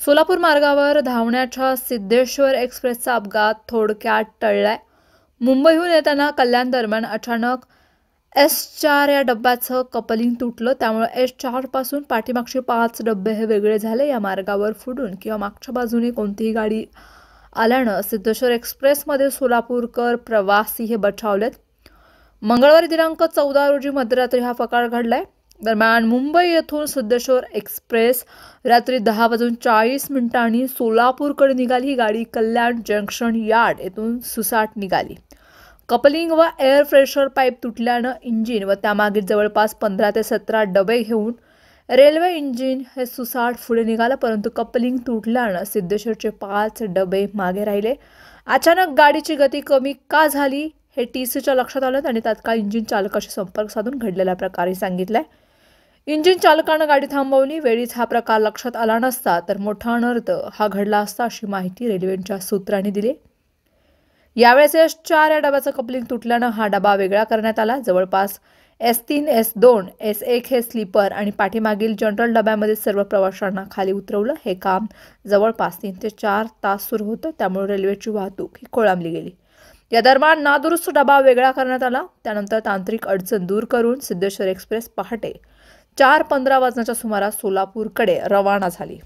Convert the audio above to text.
सोलापूर मार्गावर धावण्याच्या सिद्धेश्वर एक्सप्रेसचा अपघात थोडक्यात टळलाय। मुंबईहून येताना कल्याण दरम्यान अचानक S4 या डब्याचं कपलिंग तुटलं। त्यामुळे S4 पासून पाठीमागचे 5 डबे हे वेगळे झाले। या मार्गावर पुढून किंवा मागच्या बाजूने कोणतीही गाडी आल्यानं सिद्धेश्वर एक्सप्रेसमध्ये सोलापूरकर प्रवासी हे बचावलेत। मंगळवारी दिनांक 14 रोजी मध्यरात्री हा प्रकार घडलाय। दरम्यान मुंबई येथून सिद्धेश्वर एक्सप्रेस रात्री 10:40 सोलापूरकडे निघाली। ही गाडी कल्याण जंक्शन यार्ड येथून सुसाट निघाली। कपलिंग व एअर प्रेशर पाईप तुटल्यानं इंजिन व त्यामागील जवळपास 15 ते 17 डबे घेऊन रेल्वे इंजिन हे सुसाट पुढे निघालं, परंतु कपलिंग तुटल्यानं सिद्धेश्वरचे 5 डबे मागे राहिले। अचानक गाडीची गती कमी का झाली हे TCच्या लक्षात आलं आणि तात्काळ इंजिन चालकाशी संपर्क साधून घडलेल्या प्रकारे सांगितलंय। इंजिन चालकानं गाडी थांबवली। वेळीच हा प्रकार लक्षात आला नसता तर मोठा अनर्थ हा घडला असता, अशी माहिती रेल्वेच्या सूत्रांनी दिली। यावेळेस S4 या डब्याचं कपलिंग तुटल्यानं हा डबा वेगळा करण्यात आला। जवळपास S3, S2, S1 हे स्लीपर आणि पाठीमागील जनरल डब्यामध्ये सर्व प्रवाशांना खाली उतरवलं। हे काम जवळपास 3 ते 4 तास सुरू होतं, त्यामुळे रेल्वेची वाहतूक ही खोळंबली गेली। या दरम्यान नादुरुस्त डबा वेगळा करण्यात आला। त्यानंतर तांत्रिक अडचण दूर करून सिद्धेश्वर एक्सप्रेस पहाटे 4:15 वाजण्याच्या सुमारास सोलापूरकडे रवाना झाली।